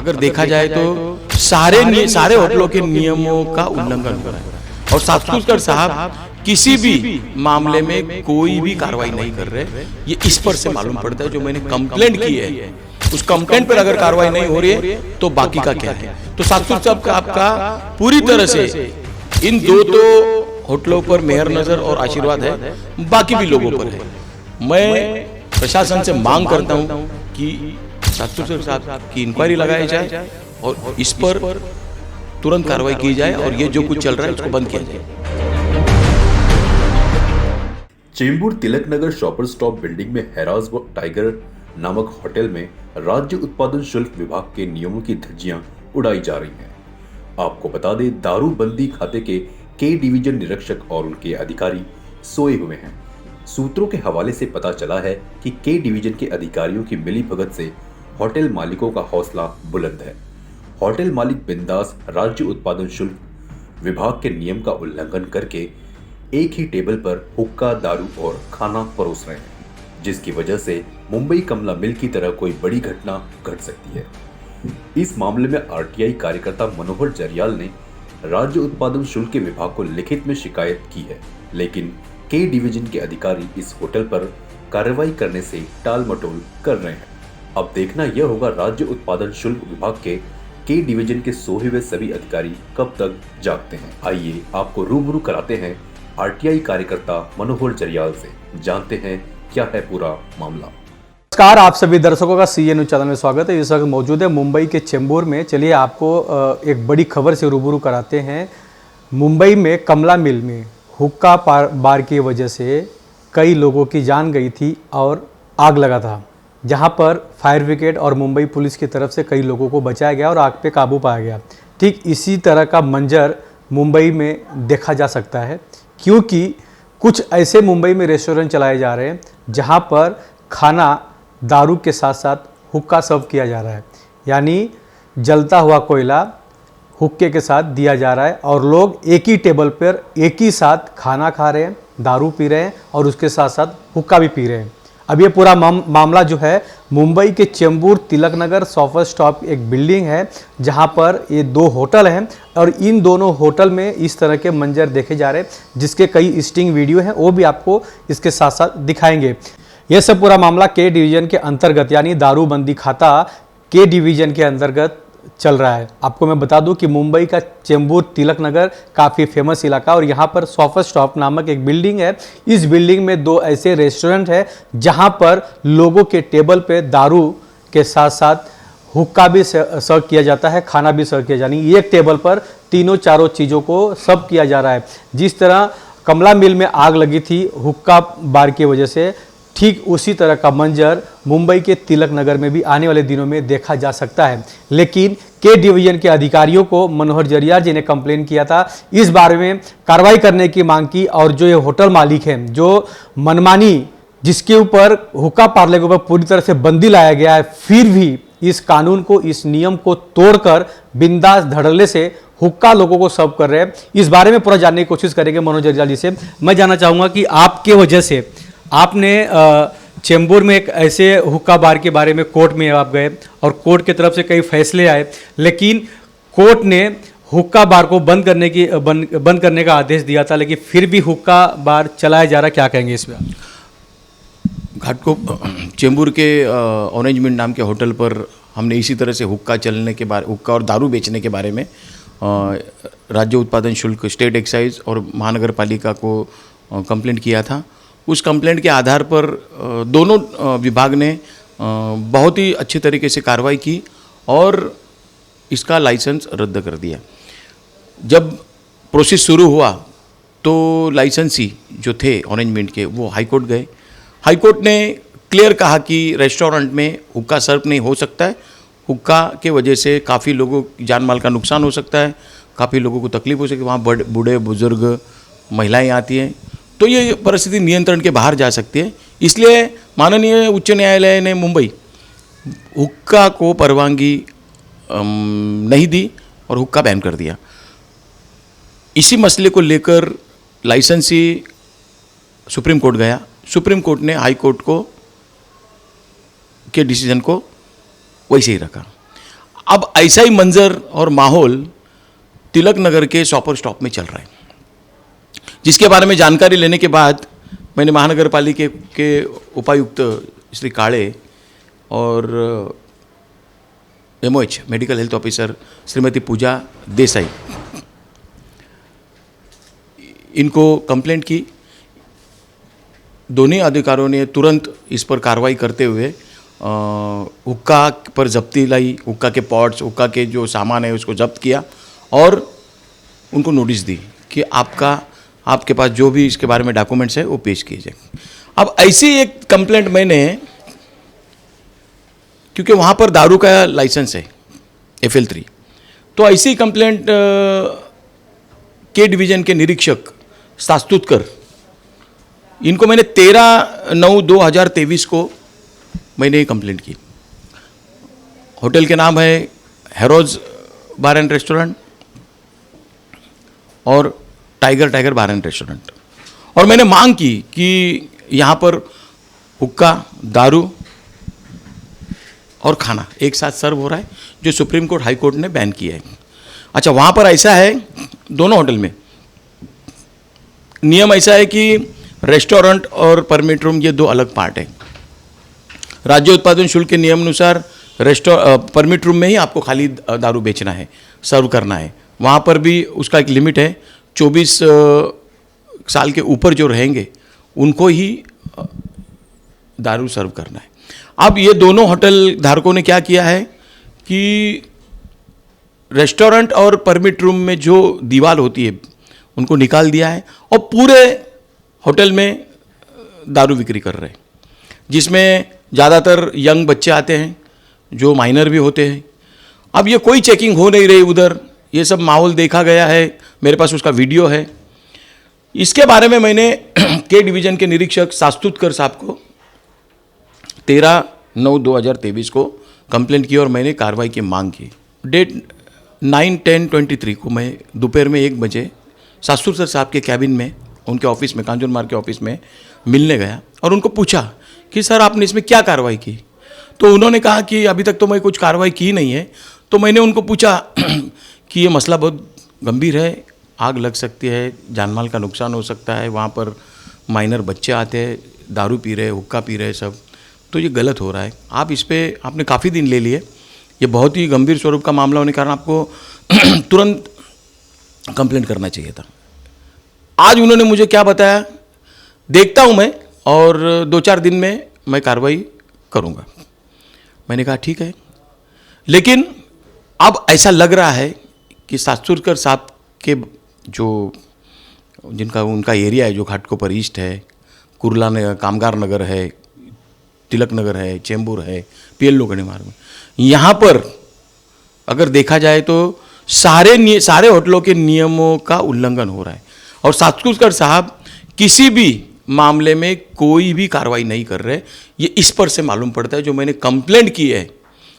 अगर देखा जाए तो सारे होटलों के नियमों का उल्लंघन हो रहा है और सातपुर साहब किसी भी मामले में कोई भी कार्रवाई नहीं कर रहे। ये इस पर से मालूम पड़ता है जो मैंने कंप्लेंट की है उस कंप्लेंट पर अगर कार्रवाई नहीं हो रही है तो बाकी का क्या है। तो सातपुर साहब का आपका पूरी तरह से इन दो तो होटलों पर मेहर नजर और आशीर्वाद है, बाकी भी लोगों पर है। मैं प्रशासन से मांग करता हूं कि सातपुर साहब की इंक्वायरी लगाई जाए और इस पर तुरंत कार्रवाई की जाए और ये जो कुछ चल रहा है उसको बंद किया जाए। Chembur Tilak Nagar shopper stop building में हैराज व टाइगर नामक होटल में राज्य उत्पादन शुल्क विभाग के नियमों की धज्जियां उड़ाई जा रही हैं। आपको बता दें, दारूबंदी खाते के डिवीजन निरीक्षक और उनके अधिकारी सोए हुए हैं। सूत्रों के हवाले से पता चला है कि के डिवीजन के अधिकारियों की मिलीभगत से होटल मालिकों का हौसला बुलंद है। होटल मालिक बिंदास राज्य उत्पादन शुल्क विभाग के नियम का उल्लंघन करके एक ही टेबल पर हुक्का, दारू और खाना परोस रहे हैं, जिसकी वजह से मुंबई कमला मिल की तरह कोई बड़ी घटना घट सकती है। इस मामले में आरटीआई कार्यकर्ता मनोहर जरियाल ने राज्य उत्पादन शुल्क विभाग को लिखित में शिकायत की है, लेकिन के डिवीजन के अधिकारी इस होटल पर कार्रवाई करने से टाल मटोल कर रहे हैं। अब देखना यह होगा राज्य उत्पादन शुल्क विभाग के डिवीजन के सोए हुए सभी अधिकारी कब तक जागते हैं। आइए आपको रूबरू कराते हैं आरटीआई कार्यकर्ता मनोहर जरियाल से, जानते हैं क्या है पूरा मामला। नमस्कार, आप सभी दर्शकों का सीए न्यूज चैनल में स्वागत है। इस वक्त मौजूद है मुंबई के चेंबूर में। चलिए आपको एक बड़ी खबर से रूबरू कराते हैं। मुंबई में कमला मिल में हुक्का बार की वजह से कई लोगों की जान गई थी और आग लगा था, जहां पर फायर ब्रिगेड और मुंबई पुलिस की तरफ से कई लोगों को बचाया गया और आग पे काबू पाया गया। ठीक इसी तरह का मंजर मुंबई में देखा जा सकता है, क्योंकि कुछ ऐसे मुंबई में रेस्टोरेंट चलाए जा रहे हैं जहां पर खाना दारू के साथ साथ हुक्का सर्व किया जा रहा है, यानी जलता हुआ कोयला हुक्के के साथ दिया जा रहा है और लोग एक ही टेबल पर एक ही साथ खाना खा रहे हैं, दारू पी रहे हैं और उसके साथ साथ हुक्का भी पी रहे हैं। अब ये पूरा मामला जो है मुंबई के चेंबूर तिलक नगर शॉपर स्टॉप एक बिल्डिंग है, जहां पर ये दो होटल हैं और इन दोनों होटल में इस तरह के मंजर देखे जा रहे हैं, जिसके कई स्टिंग वीडियो हैं, वो भी आपको इसके साथ साथ दिखाएंगे। यह सब पूरा मामला के डिवीजन के अंतर्गत यानी दारूबंदी खाता के डिवीजन के अंतर्गत चल रहा है। आपको मैं बता दूं कि मुंबई का चेंबूर तिलक नगर काफ़ी फेमस इलाका और यहाँ पर शॉपर स्टॉप नामक एक बिल्डिंग है। इस बिल्डिंग में दो ऐसे रेस्टोरेंट है जहाँ पर लोगों के टेबल पे दारू के साथ साथ हुक्का भी सर्व किया जाता है, खाना भी सर्व किया जाता है। एक टेबल पर तीनों चारों चीज़ों को सर्व किया जा रहा है। जिस तरह कमला मिल में आग लगी थी हुक्का बार की वजह से, ठीक उसी तरह का मंजर मुंबई के तिलक नगर में भी आने वाले दिनों में देखा जा सकता है। लेकिन के डिवीजन के अधिकारियों को मनोहर जरियाल जी ने कंप्लेन किया था, इस बारे में कार्रवाई करने की मांग की और जो ये होटल मालिक हैं, जो मनमानी जिसके ऊपर हुक्का पार्ले के ऊपर पूरी तरह से बंदी लाया गया है, फिर भी इस कानून को, इस नियम को तोड़कर बिंदास धड़ल्ले से हुक्का लोगों को सर्व कर रहे हैं। इस बारे में पूरा जानने की कोशिश करेंगे मनोहर जरियाल जी से। मैं जानना चाहूँगा कि आपके वजह से आपने चेंबूर में एक ऐसे हुक्का बार के बारे में कोर्ट में आप गए और कोर्ट की तरफ से कई फैसले आए, लेकिन कोर्ट ने हुक्का बार को बंद करने का आदेश दिया था, लेकिन फिर भी हुक्का बार चलाया जा रहा। क्या कहेंगे इस पर? घाटकोपर चेंबूर के ऑरेंज मिंट नाम के होटल पर हमने इसी तरह से हुक्का और दारू बेचने के बारे में राज्य उत्पादन शुल्क, स्टेट एक्साइज और महानगर पालिका को कंप्लेंट किया था। उस कंप्लेंट के आधार पर दोनों विभाग ने बहुत ही अच्छे तरीके से कार्रवाई की और इसका लाइसेंस रद्द कर दिया। जब प्रोसेस शुरू हुआ तो लाइसेंसी जो थे ऑरेंज मिंट के वो हाई कोर्ट गए। हाई कोर्ट ने क्लियर कहा कि रेस्टोरेंट में हुक्का सर्व नहीं हो सकता है। हुक्का के वजह से काफ़ी लोगों की जान माल का नुकसान हो सकता है, काफ़ी लोगों को तकलीफ हो सकती है। वहाँ बूढ़े बुजुर्ग महिलाएं आती हैं, तो ये परिस्थिति नियंत्रण के बाहर जा सकती है। इसलिए माननीय उच्च न्यायालय ने मुंबई हुक्का को परवानगी नहीं दी और हुक्का बैन कर दिया। इसी मसले को लेकर लाइसेंसी सुप्रीम कोर्ट गया। सुप्रीम कोर्ट ने हाई कोर्ट को के डिसीजन को वैसे ही रखा। अब ऐसा ही मंजर और माहौल तिलक नगर के शॉपर स्टॉप में चल रहा है, जिसके बारे में जानकारी लेने के बाद मैंने महानगर पालिका के उपायुक्त श्री काळे और MOH medical health officer Shrimati Pooja Desai इनको कंप्लेंट की। दोनों अधिकारियों ने तुरंत इस पर कार्रवाई करते हुए हुक्का पर जब्ती लाई, हुक्का के पॉट्स, हुक्का के जो सामान है उसको जब्त किया और उनको नोटिस दी कि आपके पास जो भी इसके बारे में डॉक्यूमेंट्स है वो पेश किए जाए। अब ऐसी एक कंप्लेंट मैंने, क्योंकि वहाँ पर दारू का लाइसेंस है FL3, तो ऐसी कंप्लेंट के डिवीज़न के निरीक्षक सास्तुतकर, इनको मैंने 13/9/2023 को मैंने ये कंप्लेंट की। होटल के नाम है हैरोज बार एंड रेस्टोरेंट और टाइगर बार एंड रेस्टोरेंट, और मैंने मांग की कि यहाँ पर हुक्का, दारू और खाना एक साथ सर्व हो रहा है, जो सुप्रीम कोर्ट हाई कोर्ट ने बैन किया है। अच्छा, वहाँ पर ऐसा है, दोनों होटल में नियम ऐसा है कि रेस्टोरेंट और परमिट रूम ये दो अलग पार्ट है। राज्य उत्पादन शुल्क के नियम अनुसार परमिट रूम में ही आपको खाली दारू बेचना है, सर्व करना है। वहाँ पर भी उसका एक लिमिट है, 24 साल के ऊपर जो रहेंगे उनको ही दारू सर्व करना है। अब ये दोनों होटल धारकों ने क्या किया है कि रेस्टोरेंट और परमिट रूम में जो दीवार होती है उनको निकाल दिया है और पूरे होटल में दारू बिक्री कर रहे हैं, जिसमें ज़्यादातर यंग बच्चे आते हैं जो माइनर भी होते हैं। अब ये कोई चेकिंग हो नहीं रही उधर, ये सब माहौल देखा गया है, मेरे पास उसका वीडियो है। इसके बारे में मैंने के डिवीज़न के निरीक्षक सास्तुतकर साहब को 13/9/2023 को कंप्लेंट की और मैंने कार्रवाई की मांग की। डेट 9/10/23 को मैं दोपहर में 1 बजे सास्तुतकर साहब के कैबिन में, उनके ऑफिस में, कांजूर मार्ग के ऑफिस में मिलने गया और उनको पूछा कि सर आपने इसमें क्या कार्रवाई की। तो उन्होंने कहा कि अभी तक तो मैं कुछ कार्रवाई की नहीं है। तो मैंने उनको पूछा कि ये मसला बहुत गंभीर है, आग लग सकती है, जानमाल का नुकसान हो सकता है, वहाँ पर माइनर बच्चे आते हैं, दारू पी रहे, हुक्का पी रहे सब, तो ये गलत हो रहा है। आप इस पर आपने काफ़ी दिन ले लिए, ये बहुत ही गंभीर स्वरूप का मामला होने के कारण आपको तुरंत कंप्लेंट करना चाहिए था। आज उन्होंने मुझे क्या बताया, देखता हूँ मैं और 2-4 दिन में मैं कार्रवाई करूँगा। मैंने कहा ठीक है, लेकिन अब ऐसा लग रहा है कि सास्तुतकर साहब के जो उनका एरिया है, जो घाटकोपर ईस्ट है, कुर्ला नगर, कामगार नगर है, तिलक नगर है, चेंबूर है, PLO गणी मार्ग में, यहाँ पर अगर देखा जाए तो सारे होटलों के नियमों का उल्लंघन हो रहा है और सास्तुतकर साहब किसी भी मामले में कोई भी कार्रवाई नहीं कर रहे। ये इस पर से मालूम पड़ता है, जो मैंने कंप्लेंट की है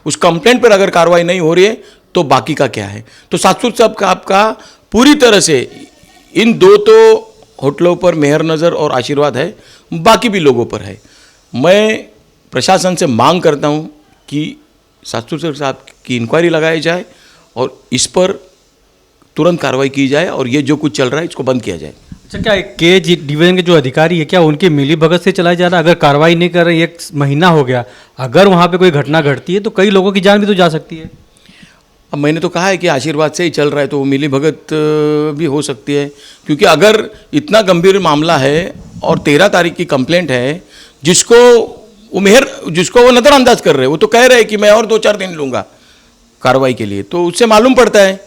उस कंप्लेंट पर अगर कार्रवाई नहीं हो रही है तो बाकी का क्या है। तो सास्तुतकर साहब का आपका पूरी तरह से इन 2 तो होटलों पर मेहर नज़र और आशीर्वाद है, बाकी भी लोगों पर है। मैं प्रशासन से मांग करता हूं कि सास्तुतकर साहब की इंक्वायरी लगाई जाए और इस पर तुरंत कार्रवाई की जाए और ये जो कुछ चल रहा है इसको बंद किया जाए। अच्छा, क्या के डिवीजन के जो अधिकारी है, क्या उनकी मिली भगत से चलाया जा रहा है? अगर कार्रवाई नहीं कर रहे, 1 महीना हो गया, अगर वहाँ पे कोई घटना घटती है तो कई लोगों की जान भी तो जा सकती है। अब मैंने तो कहा है कि आशीर्वाद से ही चल रहा है, तो वो मिली भगत भी हो सकती है, क्योंकि अगर इतना गंभीर मामला है और 13 तारीख की कंप्लेंट है, जिसको वो नज़रअंदाज कर रहे हैं, वो तो कह रहे हैं कि मैं और 2-4 दिन लूँगा कार्रवाई के लिए, तो उससे मालूम पड़ता है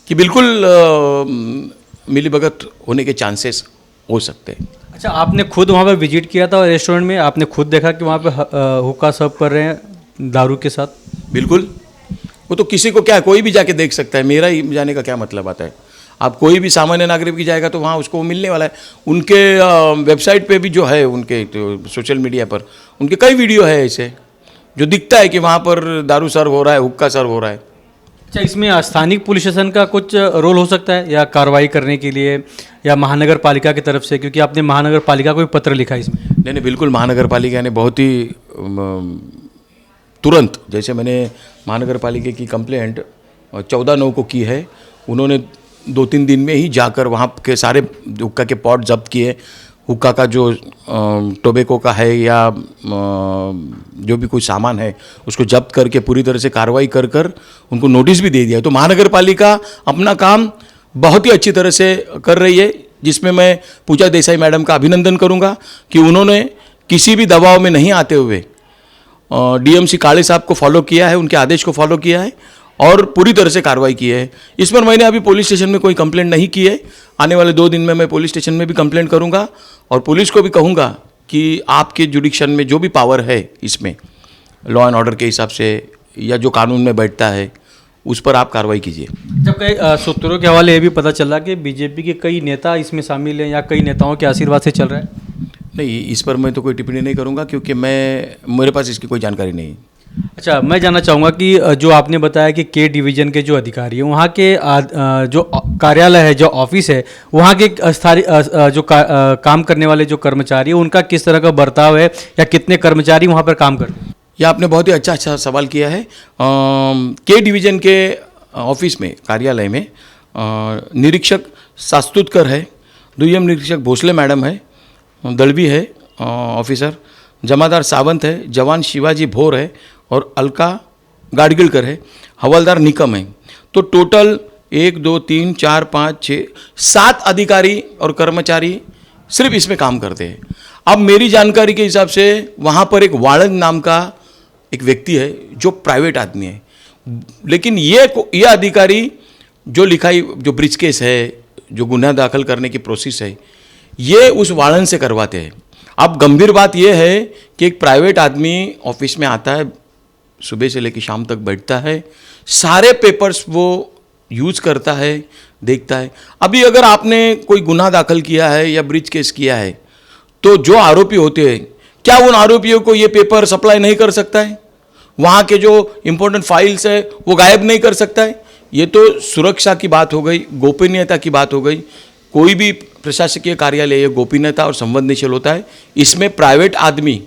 कि बिल्कुल मिलीभगत होने के चांसेस हो सकते हैं। अच्छा, आपने खुद वहाँ पर विजिट किया था रेस्टोरेंट में, आपने खुद देखा कि वहाँ पे हुक्का सर्व कर रहे हैं दारू के साथ? बिल्कुल, वो तो किसी को क्या, कोई भी जाके देख सकता है, मेरा ही जाने का क्या मतलब आता है। आप कोई भी सामान्य नागरिक भी जाएगा तो वहाँ उसको मिलने वाला है। उनके वेबसाइट पे भी जो है, उनके तो सोशल मीडिया पर उनके कई वीडियो है ऐसे, जो दिखता है कि वहाँ पर दारू सर्व हो रहा है, हुक्का सर्व हो रहा है। अच्छा, इसमें स्थानिक पुलिस स्टेशन का कुछ रोल हो सकता है या कार्रवाई करने के लिए, या महानगर पालिका की तरफ से, क्योंकि आपने महानगर पालिका को भी पत्र लिखा है इसमें? नहीं, बिल्कुल महानगर पालिका ने बहुत ही तुरंत, जैसे मैंने महानगर पालिका की कंप्लेंट 14/9 को की है, उन्होंने 2-3 दिन में ही जाकर वहाँ के सारे हुक्का के पॉट जब्त किए, हुक्का का जो टोबैको का है या जो भी कोई सामान है उसको जब्त करके पूरी तरह से कार्रवाई कर कर उनको नोटिस भी दे दिया। तो महानगर पालिका अपना काम बहुत ही अच्छी तरह से कर रही है, जिसमें मैं पूजा देसाई मैडम का अभिनंदन करूंगा कि उन्होंने किसी भी दबाव में नहीं आते हुए डीएमसी काले साहब को फॉलो किया है, उनके आदेश को फॉलो किया है और पूरी तरह से कार्रवाई की है। इस पर मैंने अभी पुलिस स्टेशन में कोई कंप्लेंट नहीं की है। आने वाले 2 दिन में मैं पुलिस स्टेशन में भी कंप्लेंट करूंगा और पुलिस को भी कहूंगा कि आपके जुडिक्शन में जो भी पावर है इसमें लॉ एंड ऑर्डर के हिसाब से या जो कानून में बैठता है उस पर आप कार्रवाई कीजिए। जब कई सूत्रों के हवाले ये भी पता चला कि बीजेपी के कई नेता इसमें शामिल हैं या कई नेताओं के आशीर्वाद से चल रहा है। नहीं, इस पर मैं तो कोई टिप्पणी नहीं करूंगा क्योंकि मेरे पास इसकी कोई जानकारी नहीं है। अच्छा, मैं जानना चाहूँगा कि जो आपने बताया कि के डिवीज़न के जो अधिकारी हैं वहाँ के जो कार्यालय है, जो ऑफिस है, वहाँ के स्थानीय जो काम करने वाले जो कर्मचारी हैं उनका किस तरह का बर्ताव है या कितने कर्मचारी वहाँ पर काम करते हैं? यह आपने बहुत ही अच्छा सवाल किया है। के डिवीज़न के ऑफिस में, कार्यालय में निरीक्षक सास्तुतकर है, दुय्यम निरीक्षक भोसले मैडम है, दलवी है ऑफिसर, जमादार सावंत है, जवान शिवाजी भोर है और अलका गाडगिलकर है, हवलदार निकम है। तो टोटल 1 2 3 4 5 6 7 अधिकारी और कर्मचारी सिर्फ इसमें काम करते हैं। अब मेरी जानकारी के हिसाब से वहाँ पर एक वाणंद नाम का एक व्यक्ति है जो प्राइवेट आदमी है, लेकिन ये अधिकारी जो लिखाई, जो ब्रिज केस है, जो गुनाह दाखिल करने की प्रोसेस है, ये उस वाणंद से करवाते हैं। अब गंभीर बात यह है कि एक प्राइवेट आदमी ऑफिस में आता है, सुबह से लेकर शाम तक बैठता है, सारे पेपर्स वो यूज करता है, देखता है। अभी अगर आपने कोई गुनाह दाखिल किया है या ब्रिज केस किया है तो जो आरोपी होते हैं, क्या उन आरोपियों को ये पेपर सप्लाई नहीं कर सकता है? वहाँ के जो इंपॉर्टेंट फाइल्स है वो गायब नहीं कर सकता है? ये तो सुरक्षा की बात हो गई, गोपनीयता की बात हो गई। कोई भी प्रशासकीय कार्यालय ये गोपनीयता और संवेदनशील होता है, इसमें प्राइवेट आदमी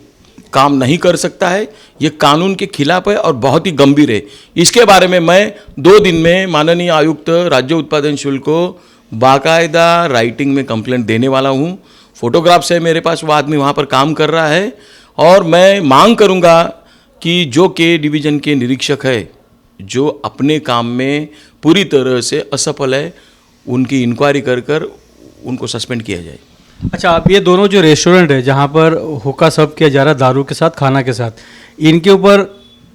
काम नहीं कर सकता है। ये कानून के खिलाफ है और बहुत ही गंभीर है। इसके बारे में मैं 2 दिन में माननीय आयुक्त राज्य उत्पादन शुल्क को बाकायदा राइटिंग में कंप्लेंट देने वाला हूँ। फोटोग्राफ्स है मेरे पास, वो आदमी वहाँ पर काम कर रहा है और मैं मांग करूँगा कि जो के डिवीज़न के निरीक्षक है, जो अपने काम में पूरी तरह से असफल है, उनकी इंक्वायरी कर उनको सस्पेंड किया जाए। अच्छा, आप ये दोनों जो रेस्टोरेंट है जहाँ पर हुक्का सर्व किया जा रहा है दारू के साथ, खाना के साथ, इनके ऊपर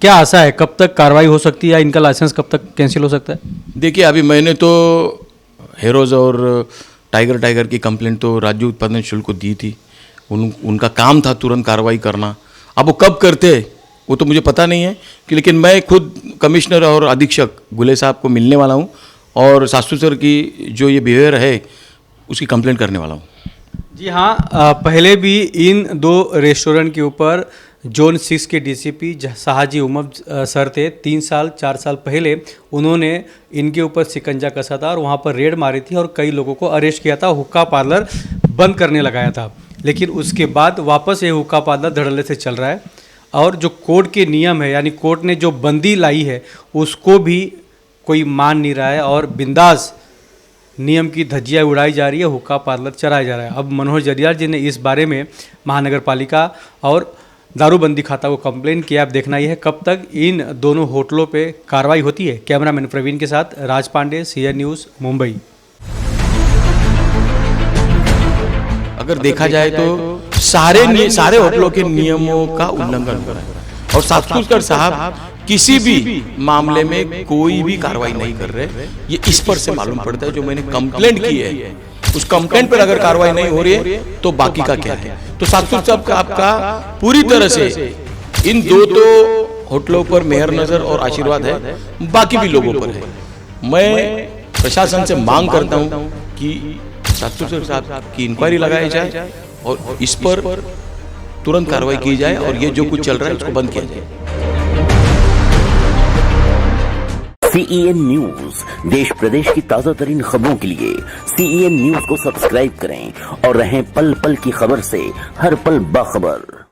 क्या आशा है, कब तक कार्रवाई हो सकती है या इनका लाइसेंस कब तक कैंसिल हो सकता है? देखिए, अभी मैंने तो हेरोज़ और टाइगर की कंप्लेंट तो राज्य उत्पादन शुल्क को दी थी। उनका काम था तुरंत कार्रवाई करना। अब वो कब करते हैं वो तो मुझे पता नहीं है कि, लेकिन मैं खुद कमिश्नर और अधीक्षक गुले साहब को मिलने वाला हूँ और सासू सर की जो ये बिहेवियर है उसकी कंप्लेंट करने वाला हूँ। जी हाँ, पहले भी इन 2 रेस्टोरेंट के ऊपर जोन 6 के डीसीपी शाहजी उमर सर थे। 3 साल 4 साल पहले उन्होंने इनके ऊपर शिकंजा कसा था और वहाँ पर रेड मारी थी और कई लोगों को अरेस्ट किया था, हुक्का पार्लर बंद करने लगाया था। लेकिन उसके बाद वापस ये हुक्का पार्लर धड़ल्ले से चल रहा है और जो कोर्ट के नियम है, यानी कोर्ट ने जो बंदी लाई है उसको भी कोई मान नहीं रहा है और बिंदास नियम की धज्जियाँ उड़ाई जा रही है, हुक्का पार्लर चलाया जा रहा है। अब मनोहर जरियाल जी ने इस बारे में महानगर पालिका और दारूबंदी खाता को कंप्लेन किया। अब देखना यह है कब तक इन दोनों होटलों पे कार्रवाई होती है। कैमरामैन प्रवीण के साथ राज पांडे, सीएन न्यूज़, मुंबई। अगर देखा जाए तो सारे होटलों के नियमों का उल्लंघन हो रहा है और सातपुर साहब किसी भी मामले में कोई भी कार्रवाई नहीं कर रहे। ये इस पर से मालूम पड़ता है, जो मैंने कंप्लेंट की है उस कंप्लेंट पर अगर कार्रवाई नहीं हो रही है तो बाकी का क्या है। तो सातपुर साहब का आपका पूरी तरह से इन 2 होटलों पर मेहर नजर और आशीर्वाद है, बाकी भी लोगों पर है। मैं प्रशासन से मांग करता हूं कि सातपुर साहब की इंक्वायरी लगाई जाए और इस पर तुरंत कार्रवाई की जाए और ये जो कुछ चल रहा है उसको बंद किया जाए। CEN न्यूज, देश प्रदेश की ताजा तरीन खबरों के लिए CEN न्यूज को सब्सक्राइब करें और रहें पल पल की खबर से हर पल बाखबर।